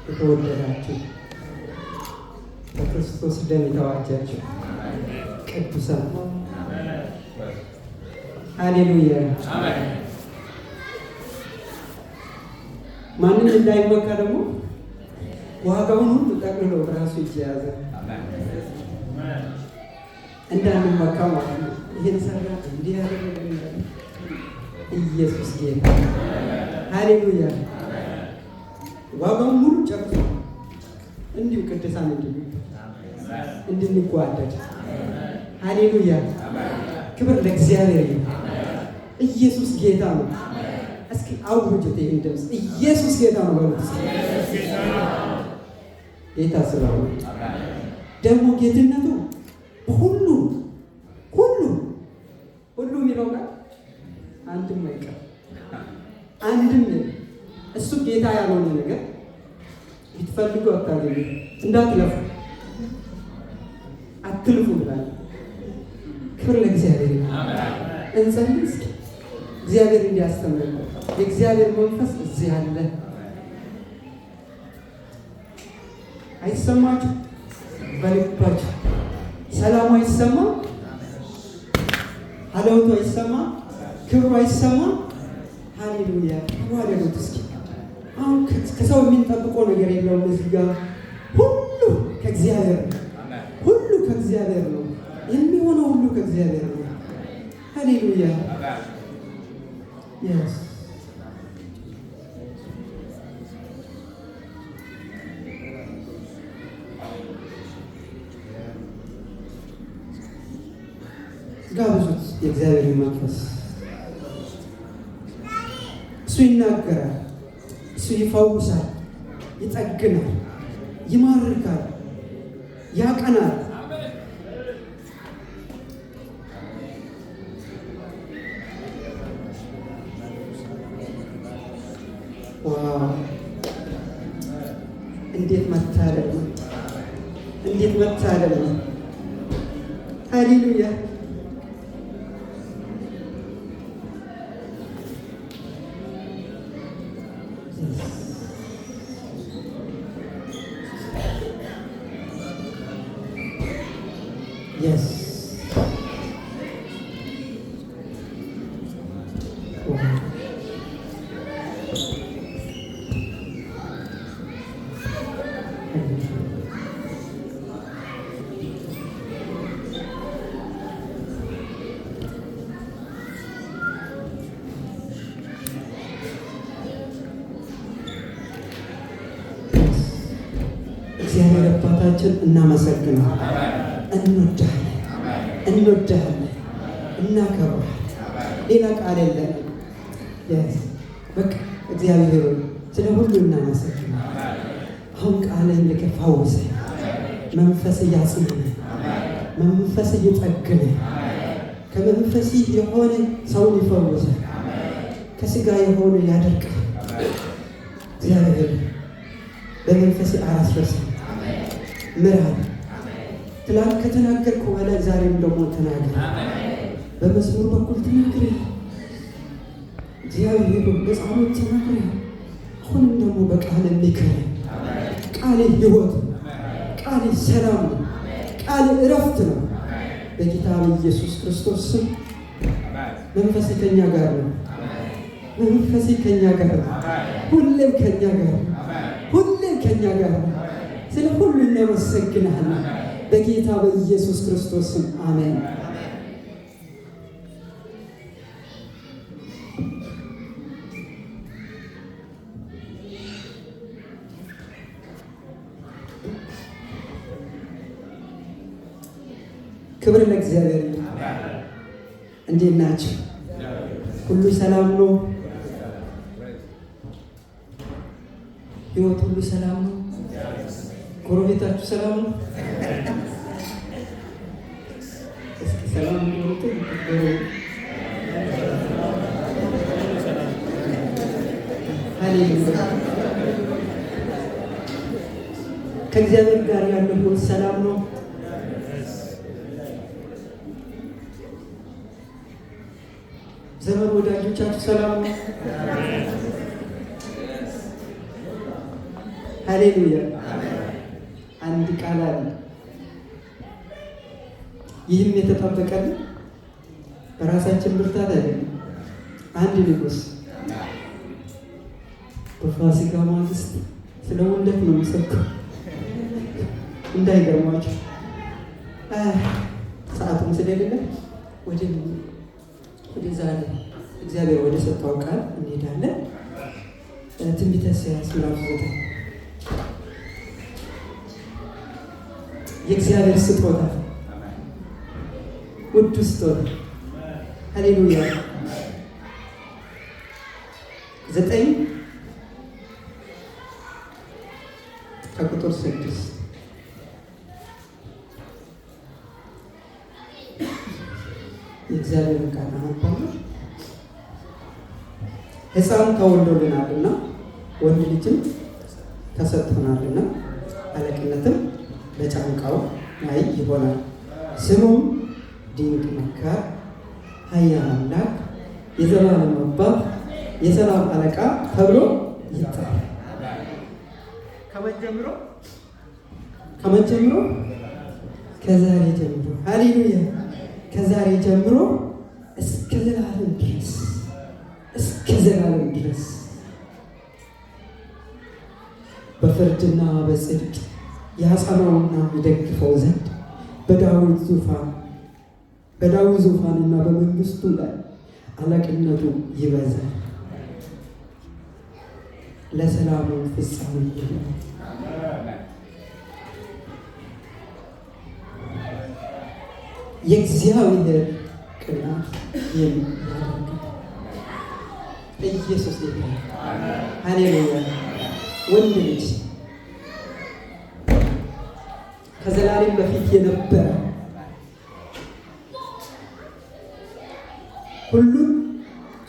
የተወደዳችሁ በክርስቶስ ደም የተዋጃችሁ ቅዱሳን ሃሌሉያ። ማንም እንዳይመካ ደግሞ ዋጋውን ሁሉ ጠቅልሎ በራሱ እጅ የያዘ እንዳንመካ ማለት ነው። ይህን ሰራ እንዲህ ያደረገ ኢየሱስ ጌታ ሃሌሉያ። ዋጋውን ሙሉ ጨርሶ እንዲሁ ቅዱሳን እንድንጓደድ ሃሌሉያ። ክብር ለእግዚአብሔር ይሁን። ኢየሱስ ጌታ ነው። እስኪ አውጁት ይህን ድምፅ፣ ኢየሱስ ጌታ ነው በሉት። ጌታ ስለሆነ ደግሞ ጌትነቱ በሁሉ ሁሉ የሚለው ጋር አንድም አይቀር አንድም እሱ ጌታ ያልሆነ ነገር ብትፈልጉ አታገኙ። እንዳትለፉ አትልፉ ብላለች። ክብር ለእግዚአብሔር ይሁን። እንጸልይ እስኪ እግዚአብሔር እንዲያስተምር። የእግዚአብሔር መንፈስ እዚህ አለ። አይሰማችሁ? በልባችሁ ሰላሙ አይሰማ? ሀለውቱ አይሰማ? ክብሩ አይሰማ? ሃሌሉያ። ተዋደዱት እስኪ። አሁን ከሰው የሚንጠብቀው ነገር የለውም። እዚህ ጋር ሁሉ ከእግዚአብሔር ነው። ሁሉ ከእግዚአብሔር ነው የሚሆነው። ሁሉ ከእግዚአብሔር ነው። ሃሌሉያ። Yes. ጋብዙት የእግዚአብሔር መንፈስ። እሱ ይናገራል፣ እሱ ይፈውሳል፣ ይጠግናል፣ ይማርካል፣ ያቀናል። እንዴት መታደል ነው! እንዴት መታደል ነው! ሃሌሉያ። Yes. እግዚአብሔር አባታችን እናመሰግናለን፣ እንወዳለን፣ እናከብራለን። ሌላ ቃል የለንም። በቃ እግዚአብሔር ስለ ሁሉ እናመሰግናለን። አሁን ቃልን ልከህ ፈውሰኝ፣ መንፈስ እያጽናናኝ፣ መንፈስ እየጠገነኝ፣ ከመንፈስ የሆነ ሰውን ይፈውሳል፣ ከስጋ የሆነ ያደርቃል። እግዚአብሔር በመንፈስ አራስረሰ ምራን። ትላንት ከተናገርከው በላይ ዛሬም ደግሞ ተናገር። በመዝሙር በኩል ተናገር፣ እግዚአብሔር በጸሎት ተናገር። አሁንም ደግሞ በቃል ምክር። ቃል ሕይወት፣ ቃል ሰላም ነው፣ ቃል እረፍት ነው። በጌታ በኢየሱስ ክርስቶስ ስም መንፈስ ከኛ ጋር ነው። መንፈስ ከኛ ጋር ነው። ሁሌም ከኛ ጋር ነው። ሁሌም ከኛ ጋር ነው። ስለ ሁሉ እናመሰግናለን በጌታ በኢየሱስ ክርስቶስ ስም አሜን። ክብር ለእግዚአብሔር። እንዴት ናችሁ? ሁሉ ሰላም ነው? ህይወት ሁሉ ሰላም ነው? ጎረቤታችሁ ሰላም ነው? እስኪ ሰላም ነው? ሃሌሉያ። ከእግዚአብሔር ጋር ያለው ህይወት ሰላም ነው? ዘመድ ወዳጆቻችሁ ሰላም ነው? ሃሌሉያ። አንድ ቃል አለ። ይህም የተጠበቀልን በራሳችን ብርታት አይደለም። አንድ ንጉሥ በፋሲካ ማግስት ስለ ውልደት ነው የሚሰብከው። እንዳይገርማችሁ ሰዓቱም ስለሌለ ወደ ዛሬ እግዚአብሔር ወደ ሰጠው ቃል እንሄዳለን። ትንቢተ ኢሳይያስ ምዕራፍ 9 የእግዚአብሔር ስጦታ ውድ ስጦታ ሃሌሉያ 9 ከቁጥር 6 የእግዚአብሔር ቃል አነባለሁ። ሕፃን ተወልዶልናልና ወንድ ልጅም ተሰጥቶናልና አለቅነትም በጫንቃው ላይ ይሆናል። ስሙም ድንቅ መካር፣ ኃያል አምላክ፣ የዘላለም አባት፣ የሰላም አለቃ ተብሎ ይጠራል። ከመቼ ጀምሮ? ከዛሬ ጀምሮ። ሃሌሉያ። ከዛሬ ጀምሮ እስከ ዘላለም ድረስ በፍርድና በጽድቅ ያጸናውና ይደግፈው ዘንድ በዳዊት ዙፋንና በመንግስቱ ላይ አለቅነቱ ይበዛል። ለሰላሙ ፍጻሜ የለውም። የእግዚአብሔር ቅንዓት የሚያደርግ ኢየሱስ ይባላል። ሃሌሉያ። ወንድ ልጅ ከዘላለም በፊት የነበረ ሁሉን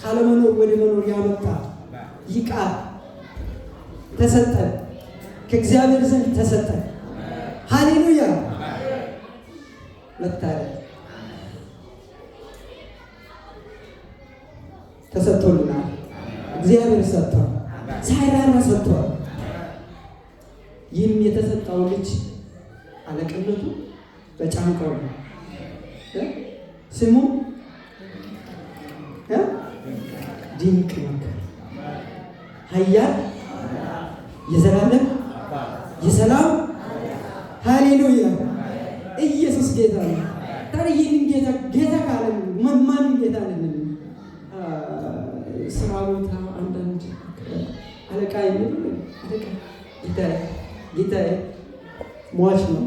ካለመኖር ወደ መኖር ያመጣ ይህ ቃል ተሰጠን፣ ከእግዚአብሔር ዘንድ ተሰጠን። ሃሌሉያ። መታደል ተሰጥቶልናል። እግዚአብሔር ሰጥቷል፣ ሳይራራ ሰጥቷል። ይህም የተሰጠው ልጅ አለቅነቱ በጫንቃው ነው። ስሙ ድንቅ መካር፣ ኃያል፣ የዘላለም የሰላም ሃሌሉያ። ኢየሱስ ጌታ ነው። ታዲያ ይህንን ጌታ ካለን ማንን ጌታ ነን? ስራ ቦታ አንዳንድ አለቃ የሚል ጌታዬ ሟች ነው።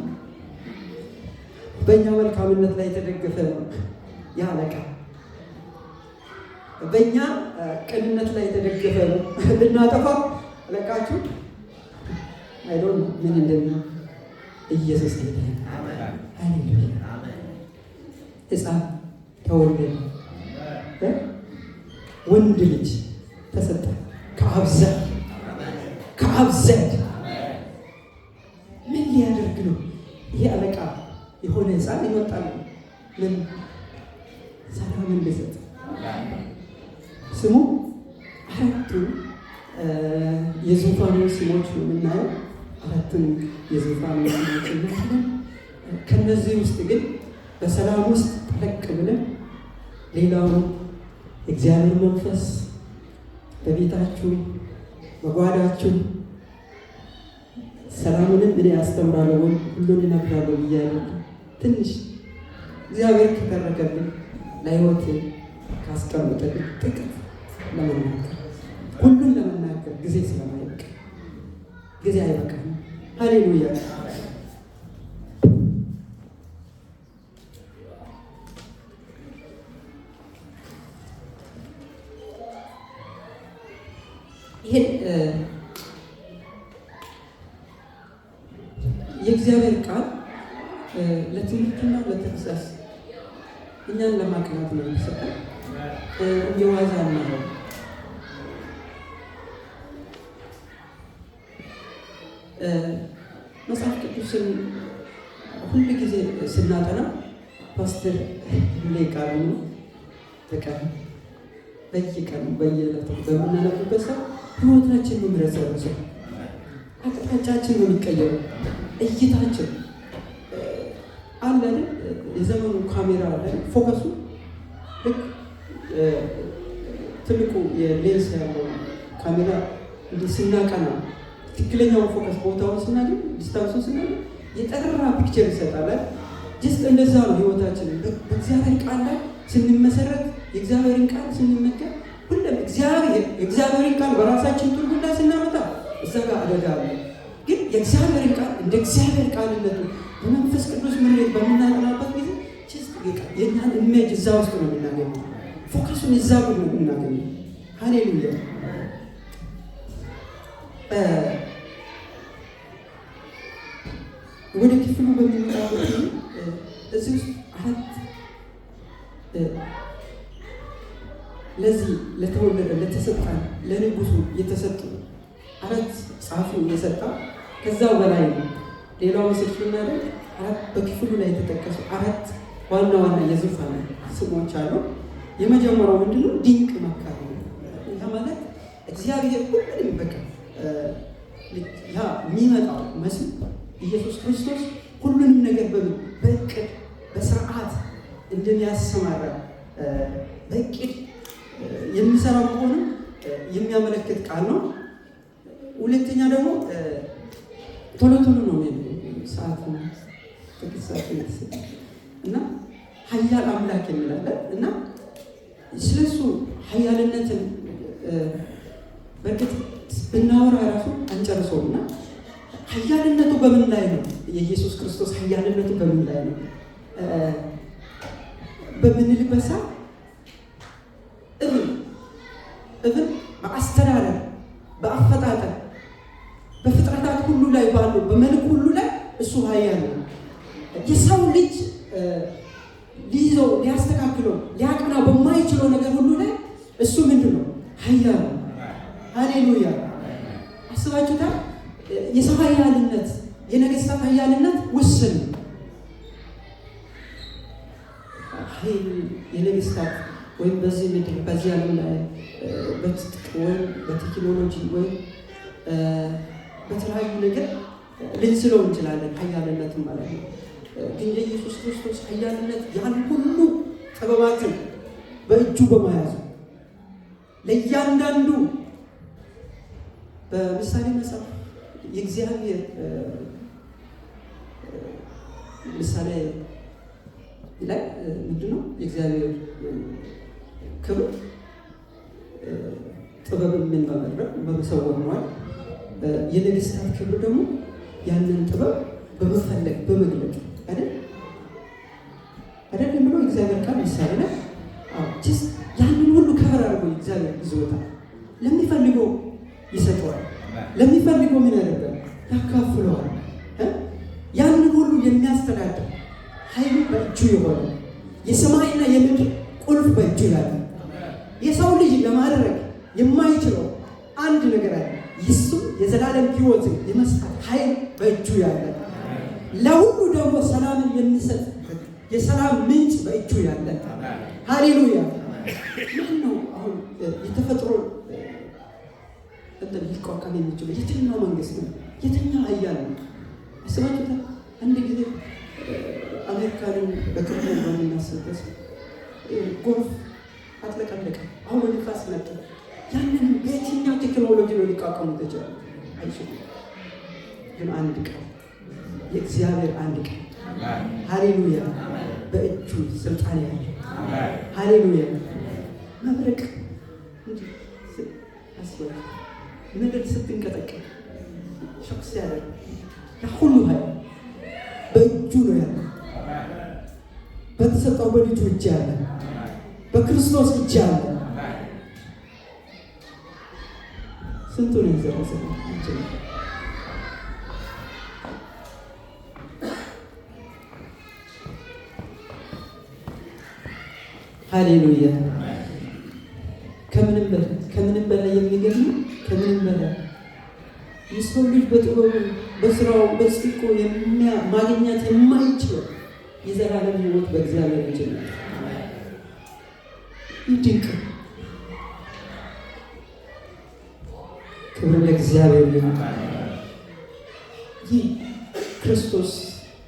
በእኛ መልካምነት ላይ የተደገፈ ነው። ያ አለቃ በእኛ ቅንነት ላይ የተደገፈ ነው። ልናጠፋ አለቃችሁ አይዶን ምን እንደሚሆን ኢየሱስ ጌታ ነው። ሃሌሉያ። ሕፃን ተወለደ፣ ወንድ ልጅ ተሰጠ። ከአብ ዘንድ ምን ሊያደርግ ነው? ይሄ አለቃ የሆነ ሕፃን ይመጣል። ምን ሰላምን ሊሰጥ። ስሙ አራቱ የዙፋኑ ስሞች ነው የምናየው። አራቱን የዙፋኑ ስሞች እናያለን። ከነዚህ ውስጥ ግን በሰላም ውስጥ ጠለቅ ብለን ሌላውን እግዚአብሔር መንፈስ በቤታችሁ በጓዳችሁ ሰላሙንም እኔ አስተምራለሁ ወይም ሁሉን እነግራለሁ ብያለሁ። ትንሽ እግዚአብሔር ከተረከብን ለሕይወት ካስቀመጠልን ጥቂት ለመናገር ሁሉን ለመናገር ጊዜ ስለማይበቃ ጊዜ አይበቃም። ሃሌሉያ። ይሄ የእግዚአብሔር ቃል ለትምህርትና ለተግሳጽ እኛን ለማቅናት ነው የሚሰጠው። የዋዛ ነው። መጽሐፍ ቅዱስን ሁሉ ጊዜ ስናጠና ፓስተር ሁሌ ቃሉ ነው ተቀር በየቀኑ በየዕለቱ በምናነብበት ሰዓት ህይወታችን ነው የሚረሰረሰው። አቅጣጫችን ነው የሚቀየረው። እይታችን አለ የዘመኑ ካሜራ አለ ፎከሱ ልክ ትልቁ የሌንስ ያለው ካሜራ እንዲህ ስናቀና ትክክለኛውን ፎከስ ቦታውን ስናገኝ ዲስታንሱን ስናገኝ የጠራ ፒክቸር ይሰጣል። ጀስት እንደዛ ነው ህይወታችን። በእግዚአብሔር ቃል ላይ ስንመሰረት የእግዚአብሔርን ቃል ስንመገብ ሁሉም የእግዚአብሔርን ቃል በራሳችን ትርጉም ላይ ስናመጣ እዛ ጋር አደጋ አለ። ግን የእግዚአብሔርን ቃል እንደ እግዚአብሔር ቃልነቱ በመንፈስ ቅዱስ ምሬት በምናጠናበት ጊዜ ጀስት የእኛን ኢሜጅ እዛ ውስጥ ነው የምናገኘው። ፎከሱን እዛ ነው የምናገኘው። ሃሌሉያ። ወደ ክፍሉ በሚመጣበት ጊዜ እዚህ ውስጥ ለዚህ ለተወለደ ለተሰጠን ለንጉሱ የተሰጡ 4 ጻፊው የሰጣ ከዛው በላይ ነው። ሌላው ምስክርና ደግሞ 4 በክፍሉ ላይ የተጠቀሱ 4 ዋና ዋና የዙፋን ስሞች አሉ። የመጀመሪያው ምንድነው? ድንቅ መካር ነው። ያ ማለት እግዚአብሔር ሁሉንም በቃ ያ የሚመጣው መሲህ ኢየሱስ ክርስቶስ ሁሉንም ነገር በእቅድ በስርዓት እንደሚያሰማራ በእቅድ የሚሰራ መሆኑ የሚያመለክት ቃል ነው። ሁለተኛ ደግሞ ቶሎ ነው ሰዓት ነው እና ኃያል አምላክ የሚላለ እና ስለሱ ኃያልነትን በእርግጥ ብናወራ ራሱ አንጨርሰውም እና ኃያልነቱ በምን ላይ ነው? የኢየሱስ ክርስቶስ ኃያልነቱ በምን ላይ ነው በምንልበት ሰዓት እብን በአስተዳደር በአፈጣጠር በፍጥረታት ሁሉ ላይ ባሉ በመልክ ሁሉ ላይ እሱ ኃያል ነው። የሰው ልጅ ሊይዘው ሊያስተካክለው ሊያቀና በማይችለው ነገር ሁሉ ላይ እሱ ምንድን ነው? ኃያል ነው። ሃሌሉያ። አስባችሁታል? የሰው ኃያልነት የነገስታት ኃያልነት ውስን ነው። ኃይል የነገስታት ወይም በዚህ ምድር በዚህ ዓለም ላይ በትጥቅ ወይም በቴክኖሎጂ ወይም በተለያዩ ነገር ልንስለው እንችላለን ኃያልነትን ማለት ነው። ግን የኢየሱስ ክርስቶስ ኃያልነት ያን ሁሉ ጥበባትን በእጁ በመያዙ ለእያንዳንዱ በምሳሌ መጽሐፍ የእግዚአብሔር ምሳሌ ላይ ምንድነው? የእግዚአብሔር ክብር ጥበብን ምን በመድረግ በመሰወር ነው። የነገስታት ክብር ደግሞ ያንን ጥበብ በመፈለግ በመግለጥ አይደል ብሎ እግዚአብሔር ቃል ምሳሌ ላይ ጀስት ያንን ሁሉ ከበር አድርጎ እግዚአብሔር ይዞታል። ለሚፈልገው ይሰጠዋል፣ ለሚፈልገው ምን ያደርጋል? ያካፍለዋል። ያንን ሁሉ የሚያስተዳድር ኃይሉ በእጁ የሆነ የሰማይና የምድር ቁልፍ በእጁ ያለ የሰው ልጅ ለማድረግ የማይችለው አንድ ነገር አለ። ይሱም የዘላለም ሕይወትን የመስጠት ኃይል በእጁ ያለ፣ ለሁሉ ደግሞ ሰላምን የሚሰጥ የሰላም ምንጭ በእጁ ያለ። ሃሌሉያ። ምን ነው አሁን የተፈጥሮ ሊቋቋም የሚችለው የትኛው መንግስት ነው? የትኛው ኃያል ነው? አስባችሁታል? አንድ ጊዜ አሜሪካንን በቅርቡ በምናስበት ጎርፍ አጥለቀለቀ፣ አሁን ንፋስ መጣ። ያንን በየትኛው ቴክኖሎጂ ነው ሊቋቋሙ ተቻለ? አይችሉም። ግን አንድ ቃል የእግዚአብሔር አንድ ቃል ሃሌሉያ በእጁ ስልጣን ያለ ሃሌሉያ። መብረቅ ምድር ስትንቀጠቀጥ ሾክ ሲያደርግ ያ ሁሉ ኃይል በእጁ ነው ያለ፣ በተሰጠው በልጁ እጅ ያለ፣ በክርስቶስ እጅ ያለ። ስንቱን ይዘረዘ ሃሌሉያ። ከምንም በላይ የሚገርም ከምንም በላይ የሰው ልጅ በጥበቡ በስራው በጽድቁ ማግኘት የማይችለው የዘላለም ሕይወት በእግዚአብሔር እጅ ነው። ድንቅ ክብር ለእግዚአብሔር ይሁን። ይህ ክርስቶስ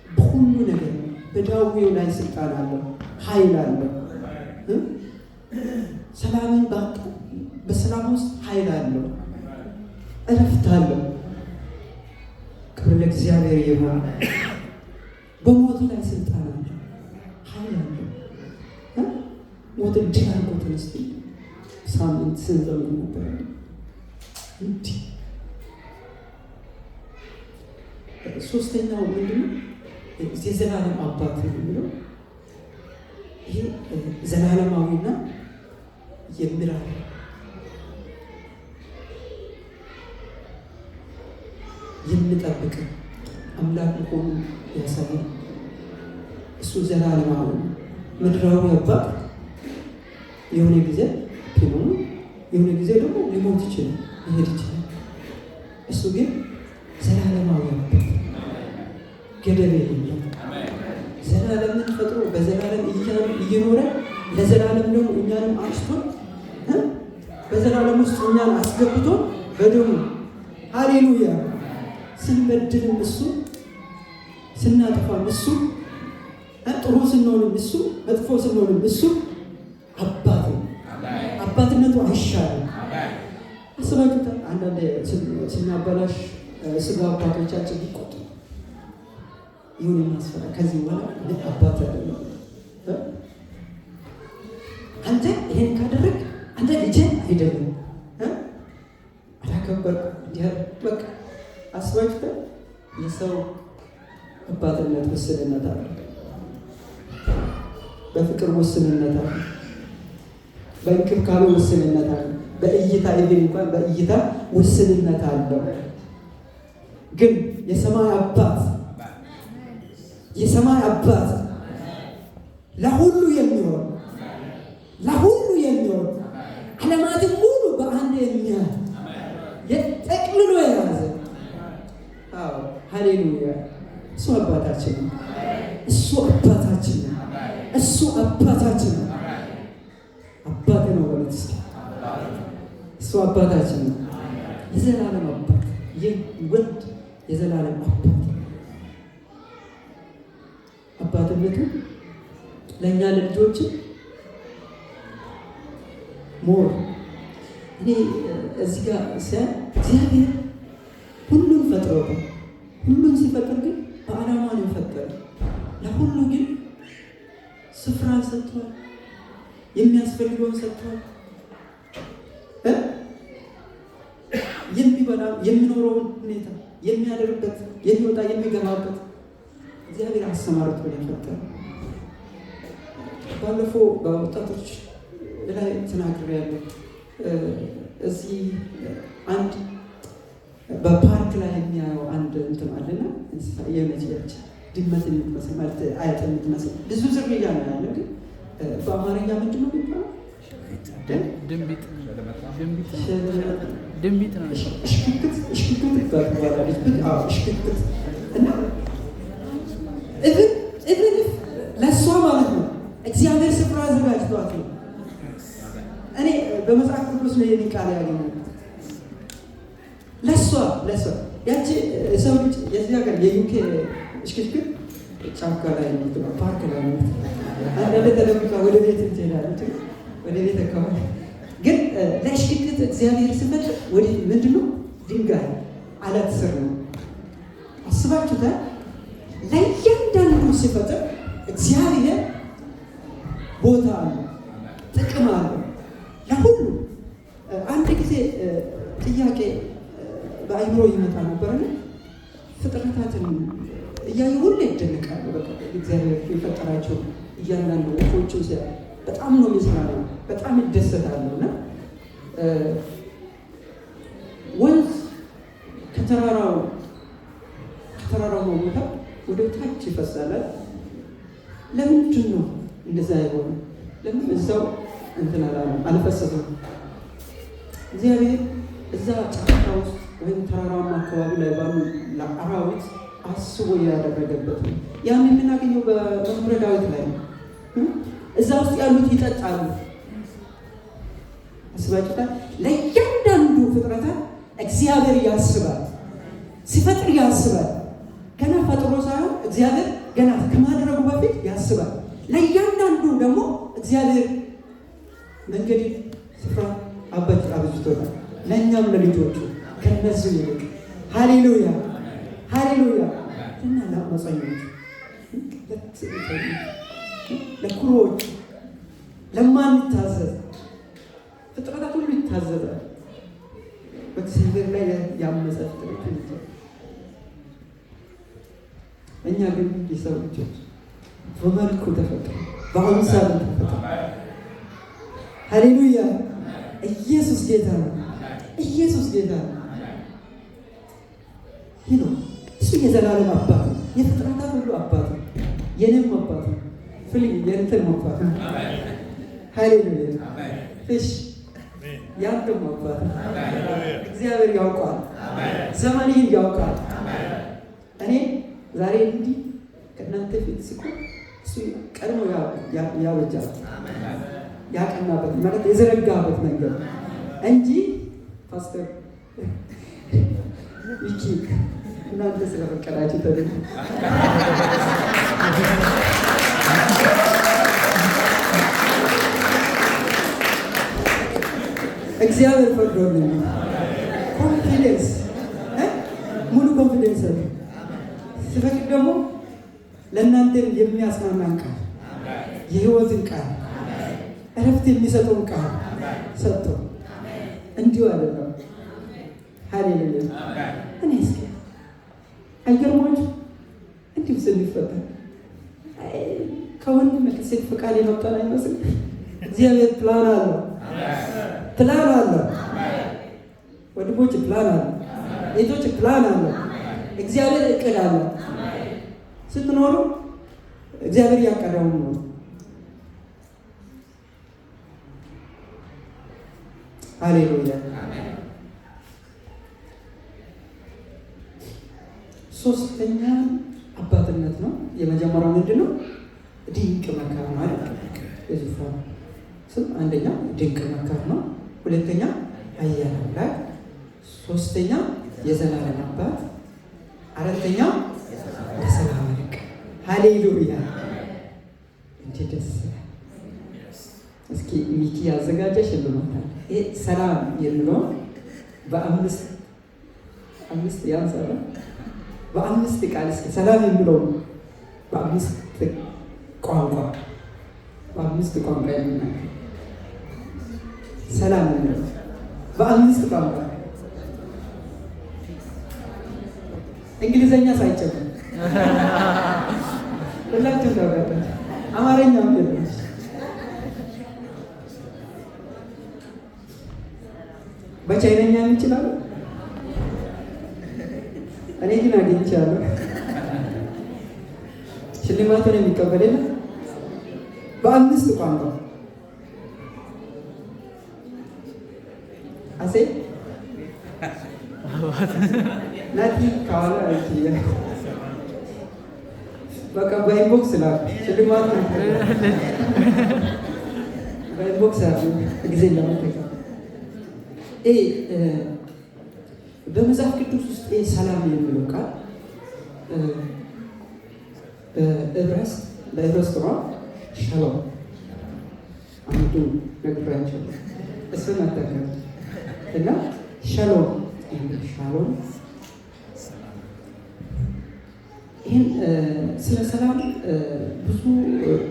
በሁሉ ነገር በደዌው ላይ ስልጣን አለው፣ ኃይል አለው። ሰላምን ባጣ በሰላም ውስጥ ኃይል አለው፣ እረፍት አለው። ክብር ለእግዚአብሔር ይሁን። በሞት ላይ ስልጣን አለው፣ ኃይል አለው። ሞትን ድል አድርጎ ተነስቶ ሳምንት ስንዘምር ነበር። እንዲህ ሶስተኛው ምንድነው? የዘላለም አባት ነው የሚለው። ይሄ ዘላለማዊና የሚራራ የሚጠብቅ አምላክ መሆኑ ያሳያል። እሱ ዘላለማዊ ምድራዊ አባት የሆነ ጊዜ ቢሆኑ የሆነ ጊዜ ደግሞ ሊሞት ይችላል፣ ሊሄድ ይችላል። እሱ ግን ዘላለማዊ አባት ገደብ የሌለው ዘላለምን ፈጥሮ በዘላለም እየኖረ ለዘላለም ደግሞ እኛንም አጭቶን በዘላለም ውስጥ እኛን አስገብቶ በደሙ ሃሌሉያ ስንበድልም እሱ ስናጠፋም እሱ ጥሩ ስንሆንም እሱ መጥፎ ስንሆንም እሱ አባት ነው። አባትነቱ አይሻልም። አስባችሁታል? አንዳንድ ስናበላሽ ስጋ አባቶቻችን ሊቆጡ ይሁን የሚያስፈራ ከዚህ በኋላ አባት አይደለም። አንተ ይሄን ካደረግ አንተ ልጅ አይደለም አላከበርኩም እንዲህ በቃ አስባችሁታል? የሰው አባትነት ውስንነት አለ፣ በፍቅር ውስንነት አለ፣ በእንክብካቤ ውስንነት አለ፣ በእይታ ይሄን እንኳን በእይታ ውስንነት አለው። ግን የሰማይ አባት ለሁሉ የሚሆን ዓለማትን ሙሉ በአንድ የሚያህል የጠቅልሎ የያዘ ሃሌሉያ እሱ አባታችን ነው። አባት ነው ማለት እሱ አባታችን ነው። የዘላለም አባት የወድ የዘላለም አባት አባትነቱ ለእኛ ለልጆች ሞር እኔ እዚህ ጋር እግዚአብሔር ሁሉን ፈጥሮታል። ሁሉን ሲፈጥር ግን በዓላማ ነው የፈጠረ። ለሁሉ ግን ስፍራን ሰጥቷል፣ የሚያስፈልገውን ሰጥቷል። የሚበላ የሚኖረውን ሁኔታ የሚያደርበት የሚወጣ የሚገባበት እግዚአብሔር አሰማርቶ ነው የፈጠረ። ባለፈው በወጣቶች ላይ ተናግሬያለሁ። እዚህ አንድ በፓርክ ላይ የሚያየው አንድ እንትን አለና የሆነች ድመት የምትመስል ማለት አያት የምትመስል ብዙ ዝርያ ነው ያለ። ግን በአማርኛ ምንድን ነው የሚባለው? ድንቢጥ ነው። እሽክክት እና እብን ለእሷ ማለት ነው እግዚአብሔር ስፍራ አዘጋጅቷት ነው። እኔ በመጽሐፍ ቅዱስ ነው የኔ ቃል ያገኘው። ለእሷ ያቺ ሰው ልጅ የዚህ ሀገር የዩኬ እሽክክት ጫካ ላይ ነው፣ ፓርክ ላይ ነው። አንዳንድ ተደብቃ ወደ ቤት ትሄዳለች፣ ወደ ቤት አካባቢ። ግን ለእሽክክት እግዚአብሔር ሲፈጥር ወደ ምንድን ነው ድንጋይ አለት ስር ነው። አስባችሁታል? ለእያንዳንዱ ሲፈጥር እግዚአብሔር ቦታ አለው፣ ጥቅም አለው ለሁሉ። አንድ ጊዜ ጥያቄ በአይምሮ ይመጣ ነበርና ፍጥረታትን እያዩ ሁሌ ይደነቃሉ። በቃ እግዚአብሔር የፈጠራቸው እያንዳንዱ ወፎቹን ሲያ በጣም ነው የሚሰራው፣ በጣም ይደሰታሉ። እና ወንዝ ከተራራው ቦታ ወደ ታች ይፈሳል። ለምንድን ነው እንደዛ የሆነ? ለምን እዛው እንትን አልፈሰሰም? እግዚአብሔር እዛ ጫካ ውስጥ ወይም ተራራማ አካባቢ ላይ ባሉ ለአራዊት አስቦ ያደረገበት ነው። ያን የምናገኘው በመዝሙረ ዳዊት ላይ ነው። እዛ ውስጥ ያሉት ይጠጣሉ። አስባችሁታል? ለእያንዳንዱ ፍጥረታት እግዚአብሔር ያስባል፣ ሲፈጥር ያስባል። ገና ፈጥሮ ሳይሆን እግዚአብሔር ገና ከማድረጉ በፊት ያስባል። ለእያንዳንዱ ደግሞ እግዚአብሔር መንገድ ስፍራ አብጅቶታል። ለእኛም ለልጆቹ ከነሱ ይልቅ ሃሌሉያ ሃሌሉያ። እና ለአመፀኞች፣ ለኩሮዎች፣ ለማንታዘዝ ፍጥረታት ሁሉ ይታዘዛል። በእግዚአብሔር ላይ ያመፀ ፍጥረት እኛ ግን የሰው ልጆች በመልኩ ተፈጥሮ በአምሳሉ ተፈጥሮ። ሃሌሉያ ኢየሱስ ጌታ ነው። ኢየሱስ ጌታ ነው። ይህ ነው እሱ የዘላለም አባት ነው። የፍጥረታት ሁሉ አባት ነው። የኔም አባት ነው። ፍልኝ የእንትን አባት ነው። ሃሌሉያ እሺ ያንተም አባት ነው። እግዚአብሔር ያውቃል። ዘመንህን ያውቃል። እኔ ዛሬ እንዲህ ከእናንተ ፊት ስቆም እሱ ቀድሞ ያበጃል። ያቀናበት ማለት የዘረጋበት መንገድ እንጂ ፓስተር ይቺ እናንተ ስለፈቀዳችሁ ተደግ እግዚአብሔር ፈቅዶልኝ ኮንፊደንስ ሙሉ ኮንፊደንስ አለ። ስፈቅድ ደግሞ ለእናንተም የሚያስማማን ቃል፣ የህይወትን ቃል፣ እረፍት የሚሰጠውን ቃል ሰጥቶ እንዲሁ አይደለም። ሃሌሉያ እኔ እስኪ አይገርማችሁ እንዲሁ ስንፈጠር ከወንድም ከሴት ፈቃድ የመጣን አይመስል እግዚአብሔር ፕላን አለው። ፕላን አለው። ወንድሞች ፕላን አለው። ሴቶች ፕላን አለው። እግዚአብሔር እቅድ አለው። ስትኖሩ እግዚአብሔር ያቀደው ነው። ሃሌሉያ ሶስተኛ አባትነት ነው። የመጀመሪያው ምንድን ነው? ድንቅ መካር ማለት የዙፋኑ ስም አንደኛ ድንቅ መካር ነው። ሁለተኛ ኃያል አምላክ፣ ሶስተኛ የዘላለም አባት፣ አራተኛ የሰላም አለቃ። ሃሌሉያ እንዴት ደስ ይላል! እስኪ ሚኪ ያዘጋጀሽ ልማታል። ይሄ ሰላም የሚለው በአምስት ያንሳል። በአምስት ቃል እስኪ ሰላም የሚለው በአምስት ቋንቋ የሚናገር ሰላም የሚለው በአምስት ቋንቋ እንግሊዘኛ ሳይጨምር ሁላችሁም ታውቃላችሁ። አማርኛም የለም። በቻይነኛ ይችላል። እኔ ግን አግኝቻለሁ። ሽልማቱን የሚቀበል የለም። በአምስት ቋንቋ አሴ ናቲ ካዋላ በቃ በኢንቦክስ ላ ሽልማቱ በኢንቦክስ ጊዜ ለመጠቀም በመጽሐፍ ቅዱስ ውስጥ ሰላም የሚለው ቃል በዕብራይስጥ ነው ሻሎም። አንዱ ነግራቸው እሱን አጠቀም እና ሻሎም ሻሎም። ይህን ስለ ሰላም ብዙ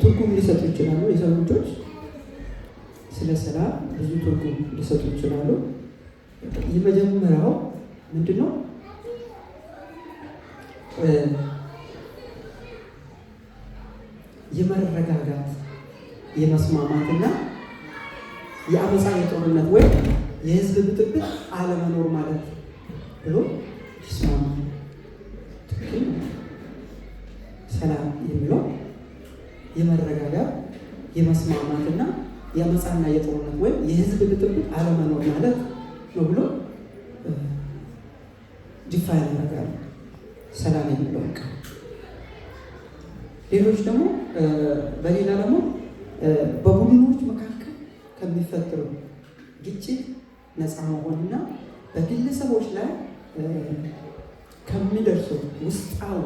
ትርጉም ሊሰጡ ይችላሉ። የሰው ልጆች ስለ ሰላም ብዙ ትርጉም ሊሰጡ ይችላሉ። የመጀመሪያው ምንድን ነው? የመረጋጋት የመስማማትና የአመፃ የጦርነት ወይም የህዝብ ብጥብጥ አለመኖር ማለት ብሎ ይስማማል። ሰላም የሚለው የመረጋጋት የመስማማትና የአመፃና የጦርነት ወይም የህዝብ ብጥብጥ አለመኖር ማለት ነው ብሎ ዲፋይን ያደርጋል ሰላም የሚለው ቃል። ሌሎች ደግሞ በሌላ ደግሞ በቡድኖች መካከል ከሚፈጠሩ ግጭት ነፃ መሆንና በግለሰቦች ላይ ከሚደርሰው ውስጣዊ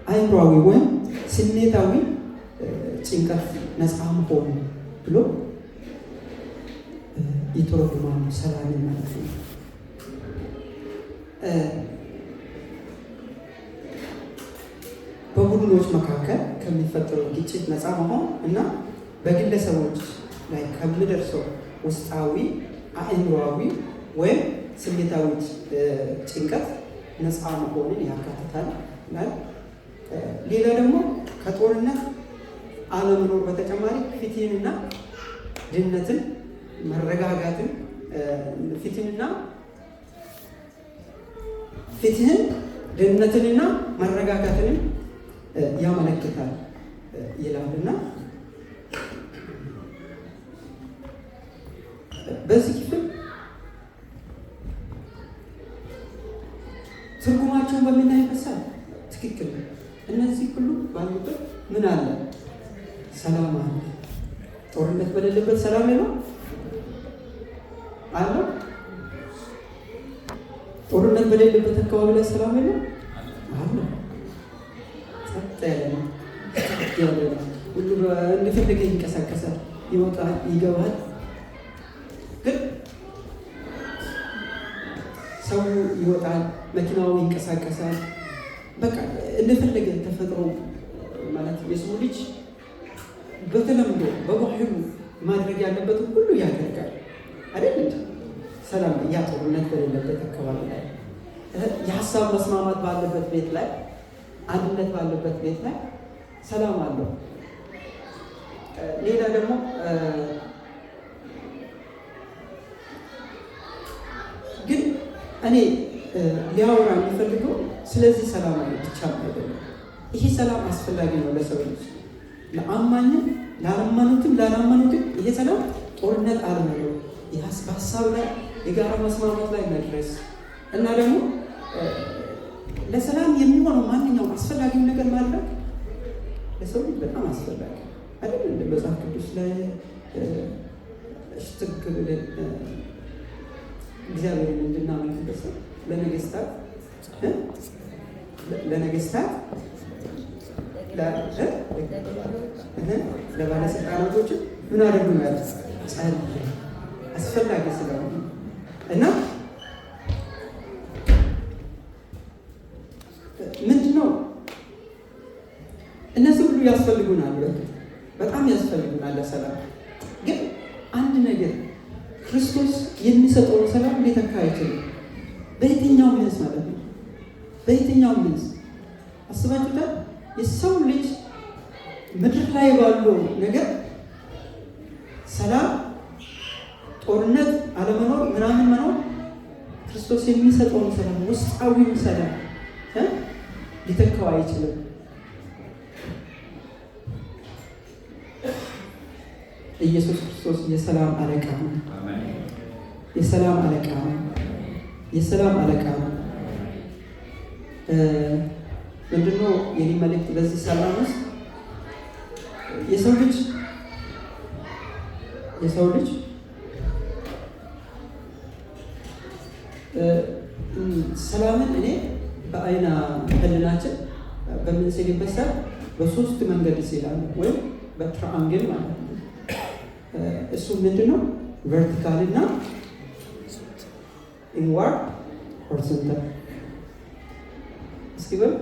አእምሯዊ ወይም ስሜታዊ ጭንቀት ነፃ መሆኑ ብሎ ይተረጉማሉ። ሰላምን ማለት ነው። በቡድኖች መካከል ከሚፈጠሩ ግጭት ነፃ መሆን እና በግለሰቦች ላይ ከሚደርሰው ውስጣዊ አእምሯዊ ወይም ስሜታዊ ጭንቀት ነፃ መሆንን ያካትታል። ሌላ ደግሞ ከጦርነት አለመኖር በተጨማሪ ፍትህንና ድህነትን መረጋጋትን ፍትህን ድህነትንና መረጋጋትን ያመለክታል ይላልና በዚህ ክፍል ትርጉማቸውን በምናይበት ሰዓት ትክክል ነው። እነዚህ ሁሉ ባሉበት ምን አለ? ሰላም አለ። ጦርነት በሌለበት ሰላም ነው አለ። ጦርነት በሌለበት አካባቢ ላይ ሰላም ነው አለ። ጸጥ ያለ ነው። ሁሉ እንደፈለገ ይንቀሳቀሳል፣ ይወጣል፣ ይገባል። ግን ሰው ይወጣል፣ መኪናው ይንቀሳቀሳል። በቃ እንደፈለገ ተፈጥሮ ማለት የሰው ልጅ በተለምዶ በባህሉ ማድረግ ያለበትን ሁሉ ያደርጋል አይደል? ሰላም ያ ጦርነት በሌለበት አካባቢ ላይ የሀሳብ መስማማት ባለበት ቤት ላይ አንድነት ባለበት ቤት ላይ ሰላም አለው። ሌላ ደግሞ ግን እኔ ሊያወራ የሚፈልገው ስለዚህ ሰላም ብቻ አይደለም። ይሄ ሰላም አስፈላጊ ነው ለሰው ልጅ፣ ለአማኝም ላላመኑትም ይሄ ሰላም ጦርነት አለመኖር፣ በሀሳብ ላይ የጋራ መስማማት ላይ መድረስ እና ደግሞ ለሰላም የሚሆነው ማንኛውም አስፈላጊውን ነገር ማድረግ ለሰው ልጅ በጣም አስፈላጊ አይደል? እንደ መጽሐፍ ቅዱስ ላይ እሽትግ ብለን እግዚአብሔርን እንድናመልክበት ለነገስታት ለባለስልጣናቶች ምን አድርጉ ነው ያለ? ጸልዩ። አስፈላጊ ስለሆነ እና ምንድነው እነዚህ ሁሉ ያስፈልጉናል፣ በጣም ያስፈልጉናል ለሰላም። ግን አንድ ነገር ክርስቶስ የሚሰጠውን ሰላም ሊተካ አይችልም። በየትኛው ምንስ ማለት ነው? በየትኛው ምንስ አስባችሁታል? የሰው ልጅ ምድር ላይ ባለው ነገር ሰላም፣ ጦርነት አለመኖር፣ ምናምን መኖር ክርስቶስ የሚሰጠውን ሰላም ውስጣዊውን ሰላም ሊተካው አይችልም። ኢየሱስ ክርስቶስ የሰላም አለቃ ነው። የሰላም አለቃ ነው። የሰላም አለቃ ነው። ምንድነው የኔ መልእክት በዚህ ሰላም ውስጥ? የሰው ልጅ ሰላምን እኔ በአይና ህልናችን በምንስልበት ሰዓት በሶስት መንገድ ይስላል፣ ወይም በትራአንግል ማለት ነው። እሱ ምንድነው? ቨርቲካል እና ኢንዋርድ ሆሪዞንታል። እስኪ በል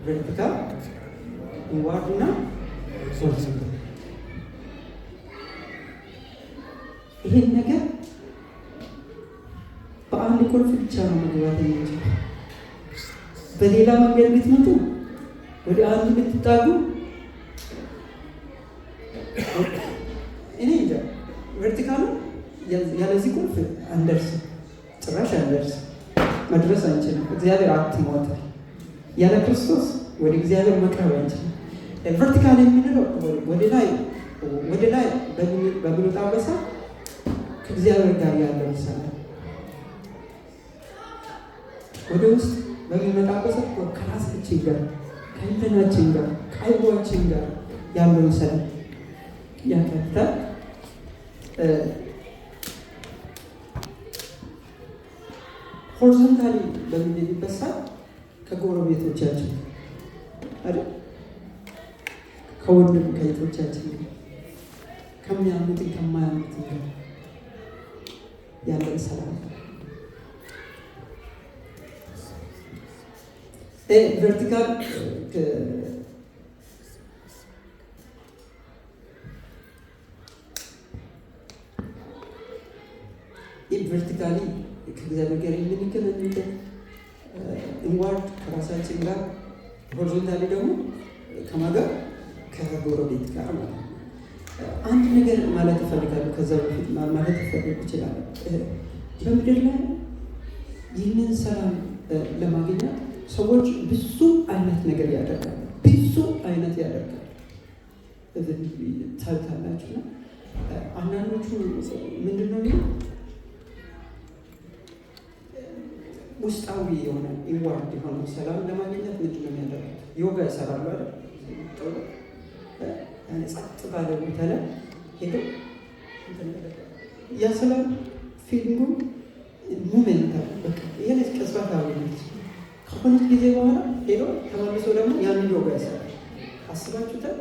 ቨርቲካል፣ ኢንዋርድ እና ሆሪዞንታል። ይሄን ነገር በአንድ ቁልፍ ብቻ ነው መግባት የሚችል። በሌላ መንገድ ብትመጡ ወደ አንድ ብትጣጉ እኔ እንጃ ቨርቲካሉ ያለዚህ ቁልፍ አንደርስም፣ ጭራሽ አንደርስም፣ መድረስ አንችልም። እግዚአብሔር አትሞታል። ያለ ክርስቶስ ወደ እግዚአብሔር መቅረብ አንችልም። ቨርቲካል የምንለው ወደ ላይ በምንወጣበት ሰዓት ከእግዚአብሔር ጋር ያለው ሰላም፣ ወደ ውስጥ በሚመጣበት ሰዓት ከራሳችን ጋር ከህሊናችን ጋር ከአይምሯችን ጋር ያለውን ሰላም ያካትታል። ሆሪዞንታሊ በምንሄድበት ሰዓት ከጎረቤቶቻችን አይደል ከወንድም ከእህቶቻችን ከሚያምኑትን ከማያምኑትን ጋር ያለን ሰላም ቨርቲካል ቨርቲካሊ ከእግዚአብሔር ጋር የምንገናኝበት ኢንዋርድ ከራሳችን ጋር፣ ሆሪዞንታሊ ደግሞ ከማን ጋር? ከጎረቤት ጋር ማለት ነው። አንድ ነገር ማለት እፈልጋለሁ። ከዛ በፊት ማለት እፈልግ ይችላል። በምድር ላይ ይህንን ሰላም ለማግኘት ሰዎች ብዙ አይነት ነገር ያደርጋሉ። ብዙ አይነት ያደርጋሉ። ታልታላችሁ ነው። አንዳንዶቹ ምንድነው ውስጣዊ የሆነ ኢንዋርድ የሆነ ሰላም ለማግኘት ምንድነው የሚያደርጉት? ዮጋ ይሰራሉ አይደል? ጸጥ ባለ ቦታ ላይ ሄደው ያ ሰላም ፊሊንጉ ሙሜንት በቃ ይሄን ቅጽበታዊ ነው። ከሆነች ጊዜ በኋላ ሄዶ ተመልሶ ደግሞ ያንን ዮጋ ይሰራል። አስባችሁታል?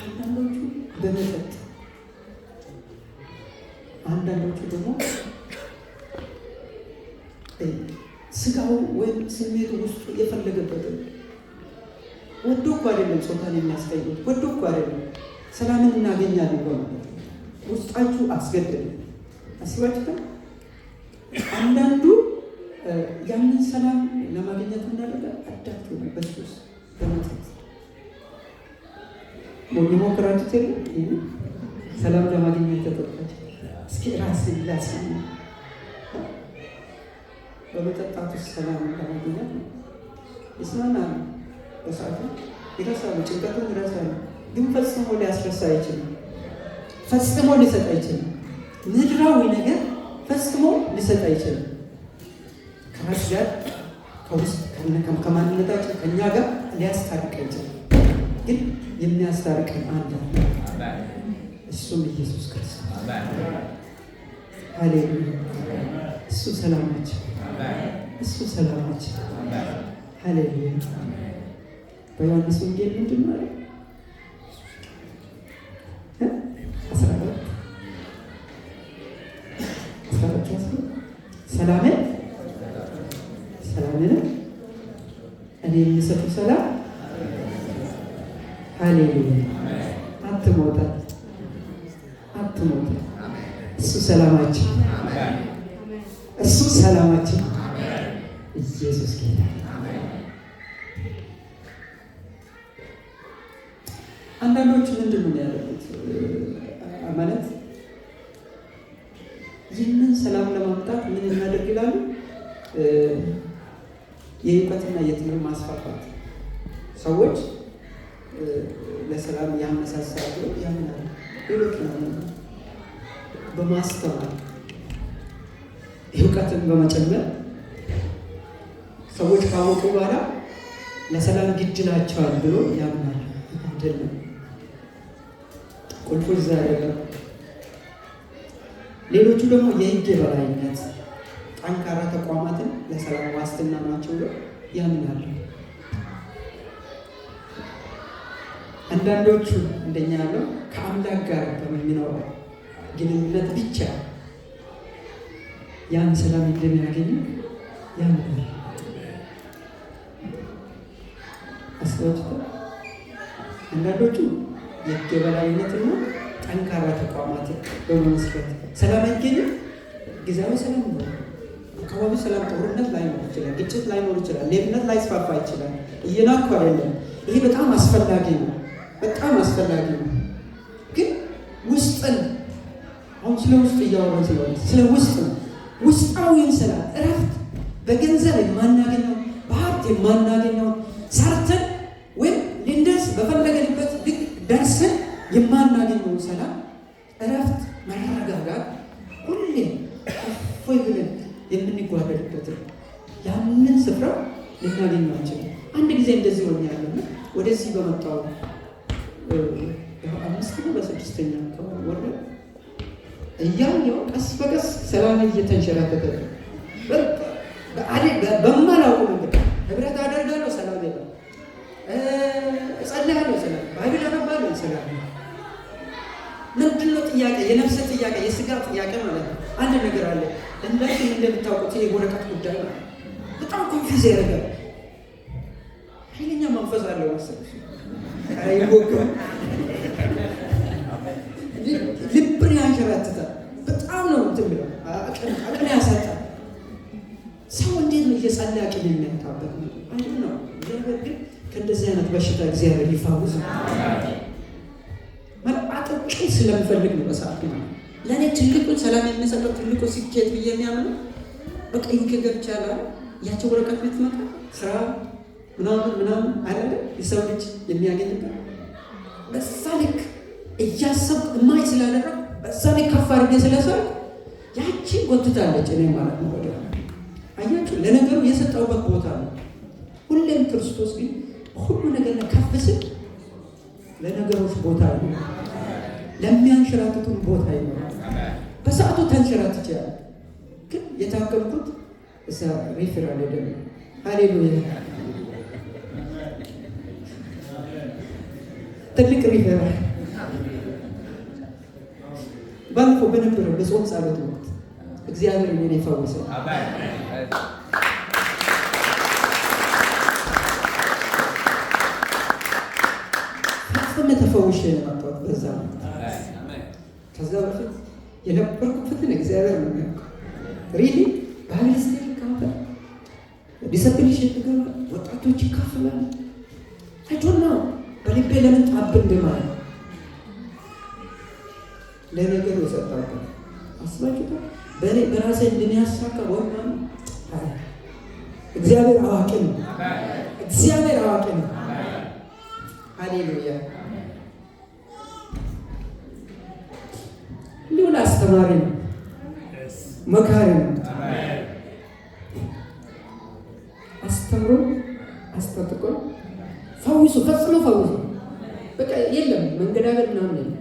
አንዳንዶቹ በመጠጥ አንዳንዶቹ ደግሞ ስጋው ወይም ስሜቱ ውስጡ የፈለገበት ወዶ እኮ አይደለም ጾታን የሚያስቀይሩት፣ ወዶ እኮ አይደለም ሰላምን እናገኛለን በማለት ውስጣችሁ አስገደደ። አስባችሁታል? አንዳንዱ ያንን ሰላም ለማግኘት እናደርጋ አዳት ሆነ በሱስ በመጠጥ ሞክራችሁ የለ ሰላም ለማግኘት ተጠቃች። እስኪ ራስን ላሳኝ በመጠጣት ውስጥ ሰላም ለማግኘት ነው። ይስማናል፣ በሰዓቱ ይረሳሉ፣ ጭንቀቱን ይረሳሉ። ግን ፈጽሞ ሊያስረሳ አይችልም። ፈጽሞ ሊሰጥ አይችልም። ምድራዊ ነገር ፈጽሞ ሊሰጥ አይችልም። ከራስ ጋር ከውስጥ ከማንነታችን ከእኛ ጋር ሊያስታርቅ አይችልም። ግን የሚያስታርቀን አንድ እሱም ኢየሱስ ክርስቶስ። ሃሌሉያ! እሱ ሰላማችን፣ እሱ ሰላማችን። ሃሌሉያ! በዮሐንስ ወንጌል ምንድን ነው አለ? 14 ሰላምን እኔ የሚሰጡ ሰላም ሃሌሉያ! አትሞታል። እሱ ሰላማችን፣ እሱ ሰላማችን። ኢየሱስ ጌታ። አንዳንዶች ምንድን ነው ያደረጉት ማለት ይህንን ሰላም ለማምጣት ምን እናደርግ ይላሉ? የእውቀትና የትምህርት ማስፋፋት ሰዎች ለሰላም ያመሳሳሉ ያምናሉ። ሌሎች ነው በማስተማር እውቀትን በመጨመር ሰዎች ካወቁ በኋላ ለሰላም ግድ ናቸዋል ብሎ ያምናል። አይደለም። ቁልፉ እዛ አይደለም። ሌሎቹ ደግሞ የህግ የበላይነት ጠንካራ ተቋማትን ለሰላም ዋስትና ናቸው ብሎ ያምናሉ። አንዳንዶቹ እንደኛ ያለው ከአምላክ ጋር በሚኖረው ግንኙነት ብቻ ያን ሰላም እንደሚያገኙ ያምናሉ። አስተዋጽኦ አንዳንዶቹ የህግ የበላይነትና ጠንካራ ተቋማትን በመመስረት ሰላም አይገኝም። ጊዜያዊ ሰላም ነው። አካባቢ ሰላም፣ ጦርነት ላይኖር ይችላል፣ ግጭት ላይኖር ይችላል፣ ሌብነት ላይስፋፋ ይችላል። እየናኩ አይደለም። ይሄ በጣም አስፈላጊ ነው፣ በጣም አስፈላጊ ነው። ግን ውስጥን አሁን ስለ ውስጥ እያወራን ስለሆነ ስለ ውስጥ ነው። ውስጣዊን ሰላም እረፍት በገንዘብ የማናገኘው በሀብት የማናገኘው ሰርተን ወይም ልንደርስ በፈለገንበት ልክ ደርሰን የማናገኘው ሰላም፣ እረፍት፣ መረጋጋት ሁሌ እፎይ ብለን የምንጓደልበት ያንን ስፍራ ልናገኘው አንችልም። አንድ ጊዜ እንደዚህ ሆኛለሁ። ወደዚህ በመጣው 5 ነው በ6ኛ ወር እያየሁ ቀስ በቀስ ሰላም እየተንሸራተተ በማላውቀው መንገድ ህብረት አደርጋለሁ፣ ሰላም የለም። እጸልያለሁ፣ ሰላም። ባይብል አነባለሁ፣ ሰላም። ምንድን ነው ጥያቄ? የነፍስ ጥያቄ፣ የስጋ ጥያቄ ማለት ነው። አንድ ነገር አለ እንደዚህ እንደምታውቁት የወረቀት ጉዳይ ነው። በጣም ኮንፊውዝ ያደርጋል። ኃይለኛ መንፈስ አለው መሰለሽ። ልብን ያንሸራትታል። በጣም ነው እንትን ብለው አቅም ያሳጣል። ሰው እንዴት ነው እየጸለየ አቅም የሚያጣበት ነው? አይደል ነው። እግዚአብሔር ግን ከእንደዚህ አይነት በሽታ እግዚአብሔር ይፈውስ። አጥብቄ ስለምፈልግ ነው በሰዓቱ ለእኔ ትልቁን ሰላም የሚሰጠው ትልቁ ስኬት ብዬ የሚያምነው በቃ ዩኬ ገብቻለሁ። ያቸው ወረቀት ቤት መጣ ስራ ምናምን አይደለ የሰው ልጅ የሚያገኝበት በዛ ልክ እያሰብኩ እማይ ስላደረግ በዛ ልክ ከፍ አድርጌ ስለሰርኩ ያቺ ጎትታለች እኔ ማለት ነው። ወደ አያችሁ ለነገሩ የሰጠውበት ቦታ ነው። ሁሌም ክርስቶስ ግን ሁሉ ነገር ላይ ከፍ ስል ለነገሮች ቦታ ነው፣ ለሚያንሸራትቱን ቦታ ነው። በሰዓቱ ተንሸራትቻለሁ፣ ግን የታከምኩት እዛ ሪፈራል አይደለም። ሃሌሉያ! ትልቅ ሪፈራል ባለፈው በነበረው በጾም ጸሎት ወቅት እግዚአብሔር እኔን የፈወሰ ፈጽሜ ተፈውሼ የመጣሁት በዛ ነው። ከዛ በፊት የነበርኩበትን እግዚአብሔር ነው የሚያውቀው። ሪሊ ባለስቴል ካፈ ዲሰፕሊሽን ገባ ወጣቶች ይካፈላሉ። አይቶና በልቤ ለምን ጣብ እንደማለት ለነገሩ የሰጣበት አስባችሁታ በእኔ በራሴ እንደሚያሳካ ወይም እግዚአብሔር አዋቂ ነው። እግዚአብሔር አዋቂ ነው። ሃሌሉያ! ሊሆን አስተማሪ ነው፣ መካሪ ነው። አስተምሮ አስታጥቆ ፈውሶ ፈጽሞ ፈውሶ በቃ የለም መንገዳገድ ምናምን የለም፣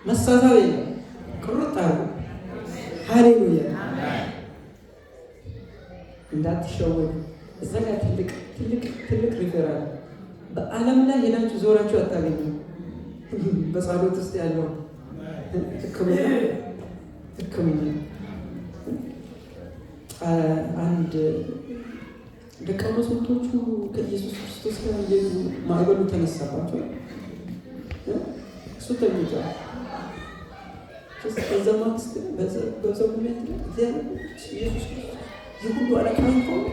መሳሳብ የለም። ቁርጥ አሉ። ሃሌሉያ! እንዳትሸወዱ። እዛ ጋር ትልቅ ሪፈራል በዓለም ላይ ሄዳችሁ ዞራችሁ አታገኙ። በጸሎት ውስጥ ያለው ሕክምና አንድ ደቀ መዛሙርቶቹ ከኢየሱስ ክርስቶስ ጋር እየሄዱ ማዕበሉ ተነሳባቸው። እሱ ተኝቷል። በዛ ማግስት በዛ ሁኔታ እግዚአብሔር ኢየሱስ የሁሉ አለቃ ሆኖ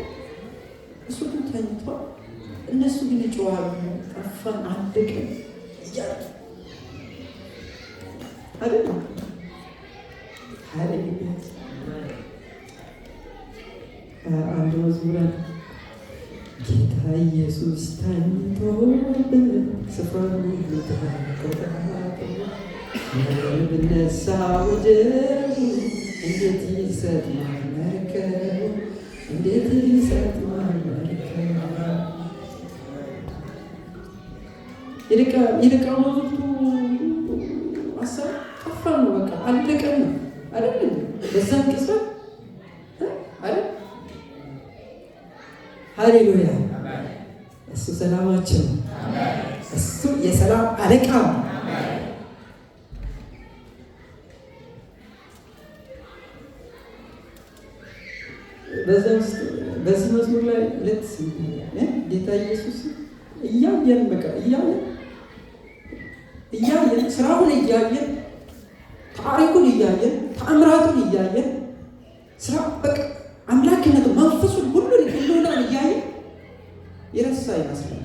እሱ ግን ተኝቷል። እነሱ ግን ይጮኻሉ፣ ጠፋን፣ አለቅን እያሉ አይደለም። ሃሌሉያ! አንድ መዝሙር ጌታ ኢየሱስ ተኝቶ ስፍራን ሁሉ ብነሳ ወደሙ እንዴት ይሰጥማል መርከብ፣ እንዴት ይሰጥማል መርከብ። የደቀ መዛሙርቱ ሀሳብ ጠፋ ነው። በቃ አለቀን ነው አይደል? በዛን ቅጽበት አይደል? ሃሌሉያ! እሱ ሰላማችን ነው። እሱ የሰላም አለቃ ነው። በዚህ መዝሙር ላይ ሁለት ጌታ ኢየሱስ እያየን በቃ እያየን ስራውን እያየን ታሪኩን እያየን ተአምራቱን እያየን ስራ በቃ አምላክነቱ መንፈሱን ሁሉን እያየን የረሳ ይመስላል።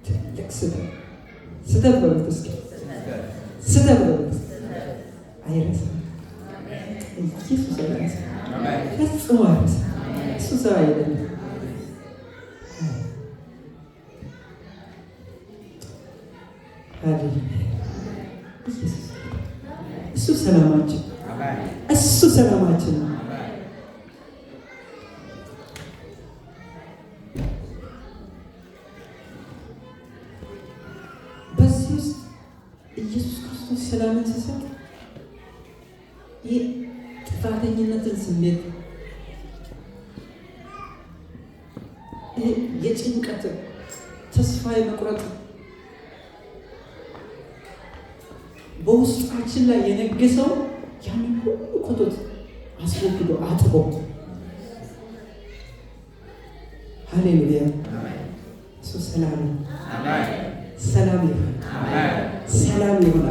ትልቅ ስህተት በሉት እስኪ ስህተት በሉት። አይረሳም ኢየሱስ አይረሳም። ፈጽሞ አይረሳም። እሱ ሰው አይደለም። እሱ ሰላማችን ነው። በዚህ ውስጥ ኢየሱስ ክርስቶስ ክርስቶስ ሰላምን ሲሰጥ ይህ ጥፋተኝነትን ስሜት የጭንቀት ተስፋ የመቁረጥ በውስጣችን ላይ የነገሰው ያንን ሁሉ ኮቶት አስወግዶ አጥቦ ሃሌሉያ እሱ ሰላም ሰላም ይሁን ሰላም ይሁን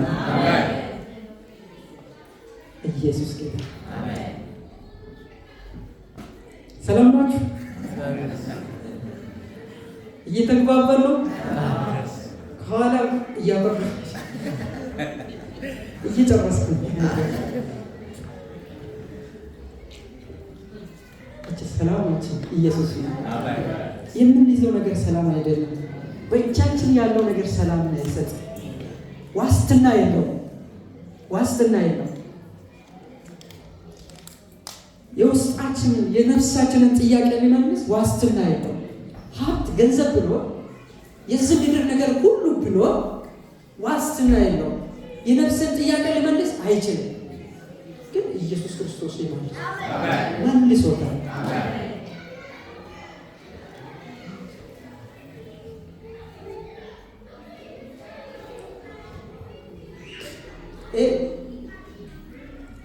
ኢየሱስ ጌታ ሰላም ናችሁ እየተግባባን ነው ከኋላ እያበራ እየጨረስኩ ሰላማችን ኢየሱስ ነው። የምንይዘው ነገር ሰላም አይደለም። በእጃችን ያለው ነገር ሰላም አይሰጥ። ዋስትና የለው። የውስጣችንን የነፍሳችንን ጥያቄ ሊመልስ ዋስትና የለው። ሀብት ገንዘብ ብሎ የዚህ ምድር ነገር ሁሉ ብሎ ዋስትና የለው። የነፍስን ጥያቄ ሊመልስ አይችልም። ግን ኢየሱስ ክርስቶስ መልሶታል።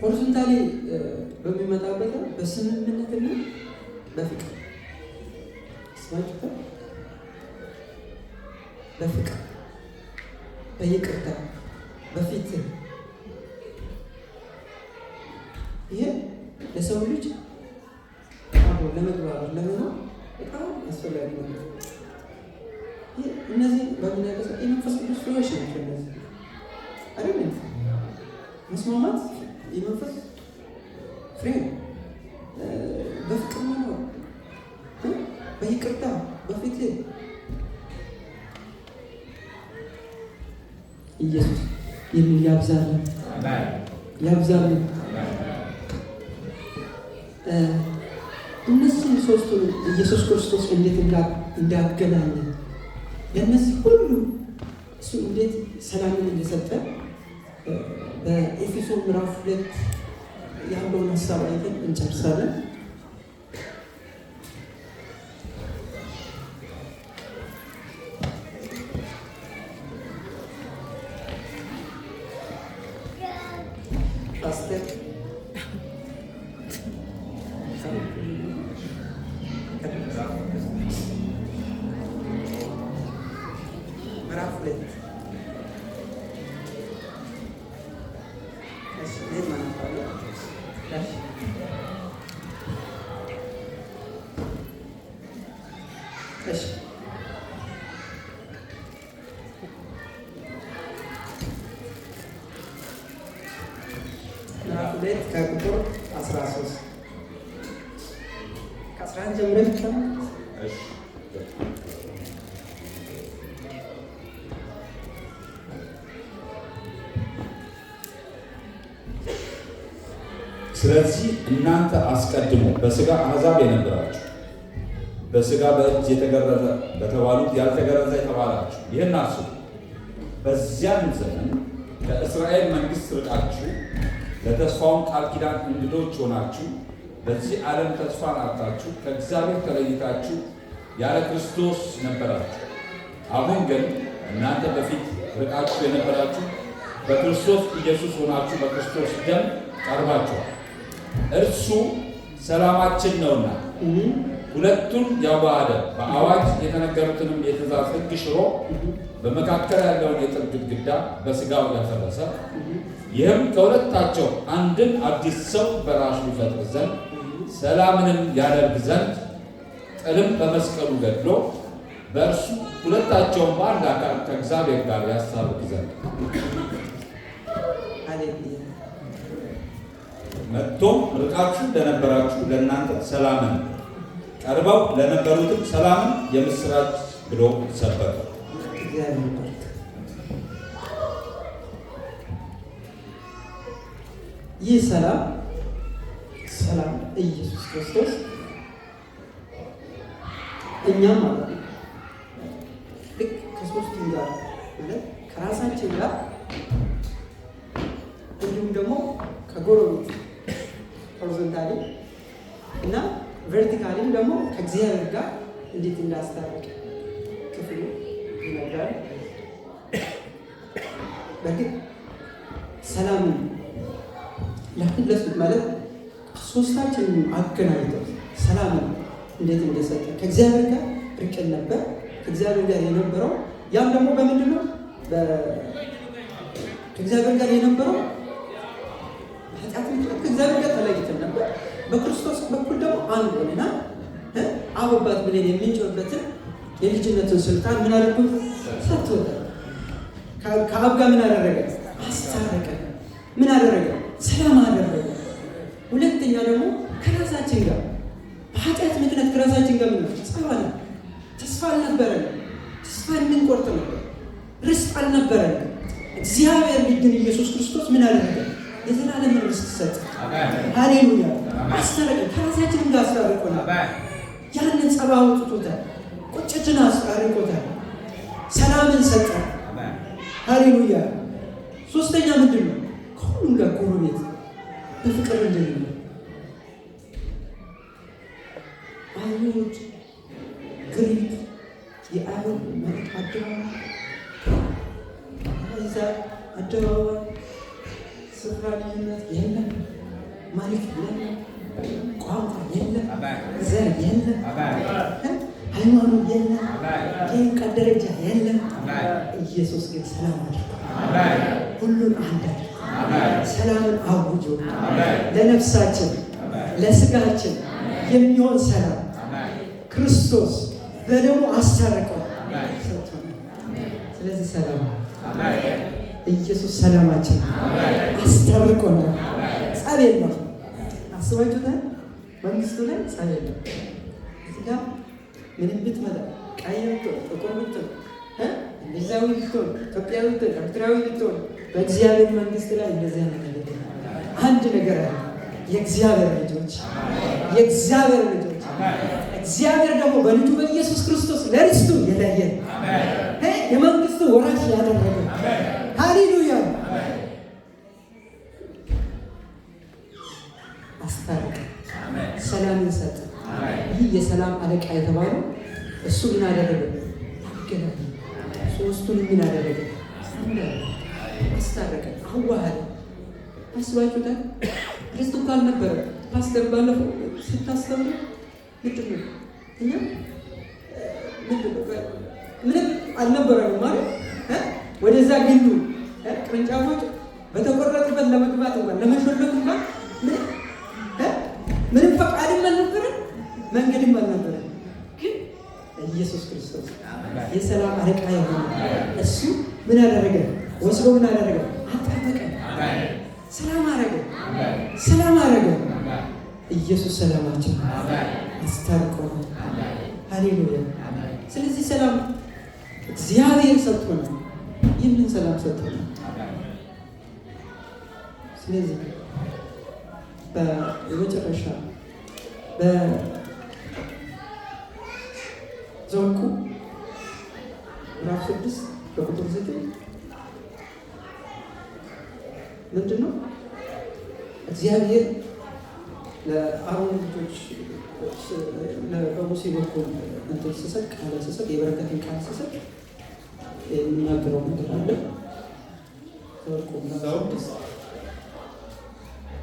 ሆሪዞንታሊ በሚመጣበት በስምምነትና በፍቅር በፍቅር በይቅርታ በፊት ይሄ ለሰው ልጅ አብሮ ለመግባባት ለመኖር በጣም አስፈላጊ ነው። እነዚህ በምናቀሰ የመንፈስ ቅዱስ ፍሬዎች ናቸው። እነዚህ አይደለም መስማማት የመንፈስ ፍሬ በፍቅር መኖር በይቅርታ በፊት ኢየሱስ የሚል ያብዛልን። እነዚህ ሶስቱን ኢየሱስ ክርስቶስ እንዴት እንዳገናኘ ለእነዚህ ሁሉ እሱ እንዴት ሰላምን እንደሰጠ በኤፌሶን ምዕራፍ 2 ያለውን ሀሳብ አይተን እንጨርሳለን። ከቁጥር 13 ከ11 ጀምረን ስለዚህ እናንተ አስቀድሞ በሥጋ አሕዛብ የነበራችሁ በሥጋ በእጅ የተገረዘ በተባሉት ያልተገረዘ የተባላችሁ ይህን አስቡ። በዚያን ዘመን ከእስራኤል መንግሥት ርቃችሁ ለተስፋውን ቃል ኪዳን እንግዶች ሆናችሁ በዚህ ዓለም ተስፋን አጥታችሁ ከእግዚአብሔር ተለይታችሁ ያለ ክርስቶስ ነበራችሁ። አሁን ግን እናንተ በፊት ርቃችሁ የነበራችሁ በክርስቶስ ኢየሱስ ሆናችሁ በክርስቶስ ደም ቀርባችኋል። እርሱ ሰላማችን ነውና ሁለቱን ያዋሃደ በአዋጅ የተነገሩትንም የትእዛዝ ሕግ ሽሮ በመካከል ያለውን የጥል ግድግዳ በሥጋው ያፈረሰ፣ ይህም ከሁለታቸው አንድን አዲስ ሰው በራሱ ይፈጥር ዘንድ ሰላምንም ያደርግ ዘንድ ጥልም በመስቀሉ ገድሎ በእርሱ ሁለታቸውን በአንድ አካል ከእግዚአብሔር ጋር ያስታርቅ ዘንድ መጥቶም ርቃችሁ ለነበራችሁ ለእናንተ ሰላምን ቀርበው ለነበሩትም ሰላምን የምስራች ብሎ ሰበከ። ይህ ሰላም ኢየሱስ ክርስቶስ እኛም ማለት ነው ልክ ከሶስቱ ጋር ማለት ከራሳችን ጋር እንዲሁም ደግሞ ከጎረቤት ሆሪዞንታሊ እና ቨርቲካሊም ደግሞ ከእግዚአብሔር ጋር እንዴት እንዳስታረቀ ክፍሉ ይነግራል። በግድ ሰላምን ለሁለቱም ማለት ሶስታችንም አገናኝተው ሰላምን እንዴት እንደሰጠ ከእግዚአብሔር ጋር ርቀን ነበር። ከእግዚአብሔር ጋር የነበረው ያም ደግሞ በምንድን ነው? ከእግዚአብሔር ጋር የነበረው ኃጢአት ምክንያት ከእግዚአብሔር ጋር ተለይተን ነበር። በክርስቶስ በኩል ደግሞ አንድ ሆነና አብ አባት ብለን የምንጮህበትን የልጅነትን ስልጣን ምን አደረጉት? ሰጥቶታል። ከአብ ጋር ምን አደረገ? አስታረቀ። ምን አደረገ? ሰላም አደረገ። ሁለተኛ ደግሞ ከራሳችን ጋር በኃጢአት ምክንያት ከራሳችን ጋር ምን ጸባለ ተስፋ አልነበረን። ተስፋ እንድንቆርጥ ነበር። ርስት አልነበረን። እግዚአብሔር ልጁን ኢየሱስ ክርስቶስ ምን አደረገ? የዘላለም ርስት ሰጠ። ሃሌሉያ! አስታረቀ። ከራሳችን ጋር አስታርቆናል። ያንን ጸባ አውጥቶታል። ቁጭትን አስታርቆታል። ሰላምን ሰጠ። ሃሌሉያ! ሶስተኛ ምንድን ነው? ከሁሉም ጋር ጎረቤት በፍቅር እንድንኖር አይሁድ፣ ግሪክ፣ የአይሁድ አደባባይ፣ አሕዛብ አደባባይ ስፍራ ልዩነት የለም፣ መልክ የለም፣ ቋንቋ የለም፣ ዘር የለም፣ ሃይማኖት የለም፣ የእውቀት ደረጃ የለም። ኢየሱስ ግን ሰላም አድርጓል። ሁሉን አንድ አድርጓል። ሰላምን አውጆ ለነፍሳችን ለስጋችን የሚሆን ሰላም ክርስቶስ በደሙ አስታርቀው ሰጥቶናል። ስለዚህ ሰላም ኢየሱስ ሰላማችን አስታርቆናል። ጸብ የለም። አስባችሁታል? መንግስቱ ላይ ጸብ የለም። እዚህ ጋር ምንም ብትመጣ ቀይ ብትሆን ጥቁር ብትሆን እንግሊዛዊ ብትሆን ኢትዮጵያዊ ብትሆን ኤርትራዊ ብትሆን በእግዚአብሔር መንግስት ላይ እንደዚያ ነገር አንድ ነገር አለ። የእግዚአብሔር ልጆች እግዚአብሔር ደግሞ በልጁ በኢየሱስ ክርስቶስ ለርስቱ የለየን የመንግስቱ ወራሽ ያደረገ ሃሌሉያ! አስታረቀ፣ ሰላምን ሰጠ። ይህ የሰላም አለቃ የተባለው እሱ ምን አደረገ? አገናኘ። ሶስቱን ምን አደረገ? አስታረቀ፣ አዋሃደ። አስባችሁታል? ክርስቶስ ካልነበረ ፓስተር ባለፈው ስታስተምሩ ምንድን ነው እኛ ምንም አልነበረንም ማለት ወደዛ ግንዱ ቅርንጫፎች በተቆረጡበት ለመግባት እንኳን ለመሾለክ እንኳን ምንም ፈቃድም አልነበረን፣ መንገድም አልነበረን። ግን ኢየሱስ ክርስቶስ የሰላም አለቃ የሆነ እሱ ምን አደረገ? ወስዶ ምን አደረገ? አጣበቀ፣ ሰላም አረገ። ኢየሱስ ሰላማችን አስታርቆ ሃሌሉያ! ስለዚህ ሰላም እግዚአብሔር ሰጥቶናል። ይህንን ሰላም ሰጥቶናል። ስለዚህ በመጨረሻ በዘኍልቍ ምዕራፍ 6 በቁጥር 9 ምንድን ነው? እግዚአብሔር ለአሮን ልጆች በሙሴ በኩል እንትን ስሰጥ ቃል ስሰጥ የበረከትን ቃል ስሰጥ የሚናገረው ነገር አለ።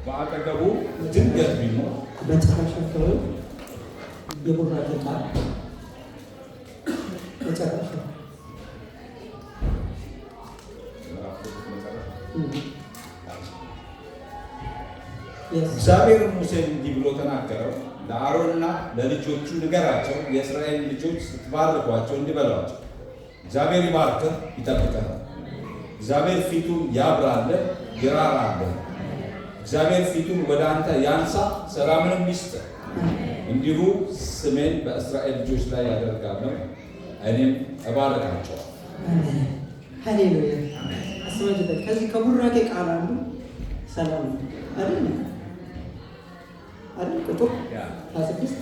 በአጠገቡ ድንገት ቢሞት መጨረሻ አካባቢ የቡራኬ ቃል መጨረሻ እግዚአብሔር ሙሴን እንዲህ ብሎ ተናገረው፣ ለአሮንና ለልጆቹ ንገራቸው፣ የእስራኤል ልጆች ስትባርኳቸው እንዲህ በሏቸው፣ እግዚአብሔር ይባርክህ ይጠብቅህ፣ እግዚአብሔር ፊቱን ያብራልህ ይራራልህ፣ እግዚአብሔር ፊቱን ወደ አንተ ያንሳ ሰላምንም ይስጥህ። እንዲሁ ስሜን በእስራኤል ልጆች ላይ ያደርጋለሁ፣ እኔም እባርካቸዋለሁ። ሃሌሉያ! አስባችሁታል? ከዚህ ከቡራኬ ቃል አንዱ ሰላም አይደል? ቁጥር 26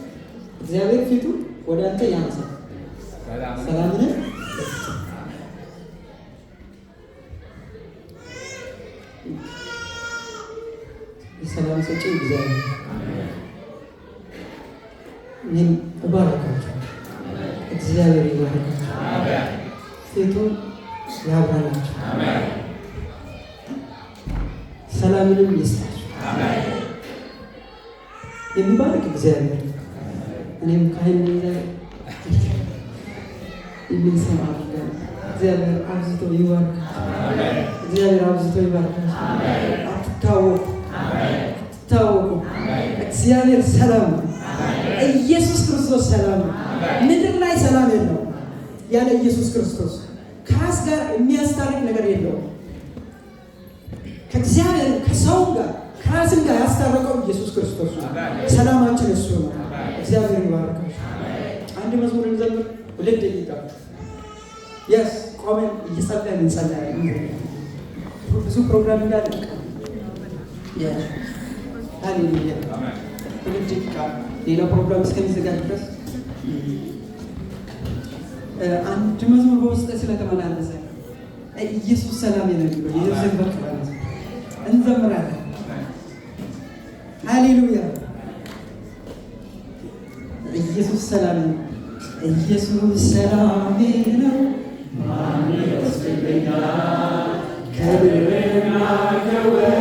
እግዚአብሔር ፊቱን ወደ አንተ ያንሳ ሰላምን ሰላም ሰጪ እግዚአብሔር እኔም እባርካችሁ። እግዚአብሔር ይባርካችሁ። ፊቱን ያብራላችሁ። ሰላምንም ይስጣችሁ። የሚባርክ እግዚአብሔር እኔም ካህን የሚሰማ አድርጋለሁ። እግዚአብሔር አብዝቶ ይባርካችሁ። እግዚአብሔር አብዝቶ ይባርካችሁ። አትታወቁ፣ አትታወቁ። እግዚአብሔር ሰላም ነው። ኢየሱስ ክርስቶስ ሰላም ነው። ምድር ላይ ሰላም የለውም ያለ ኢየሱስ ክርስቶስ። ከራስ ጋር የሚያስታርቅ ነገር የለውም። ከእግዚአብሔር ከሰው ጋር ከራስም ጋር ያስታረቀው ኢየሱስ ክርስቶስ ነው። ሰላማችን እሱ ነው። እግዚአብሔር ይባርካችሁ። አንድ መዝሙር እንዘምር። 2 ደቂቃ የስ ቆመን እየጸለይን እንጸልያለን። ብዙ ፕሮግራም እንዳለ ሃሌሉያ። 2 ደቂቃ ሌላ ፕሮግራም እስከሚዘጋጅ ድረስ አንድ መዝሙር በውስጥ ስለተመላለሰ ኢየሱስ ሰላም ነው የሚለው የዮሴፍ በቀለ እንዘምራለን። ሃሌሉያ። ኢየሱስ ሰላም ነው። ኢየሱስ ሰላሜ ነው። ማን ይወስድብኛል ከብርና ከወርቅ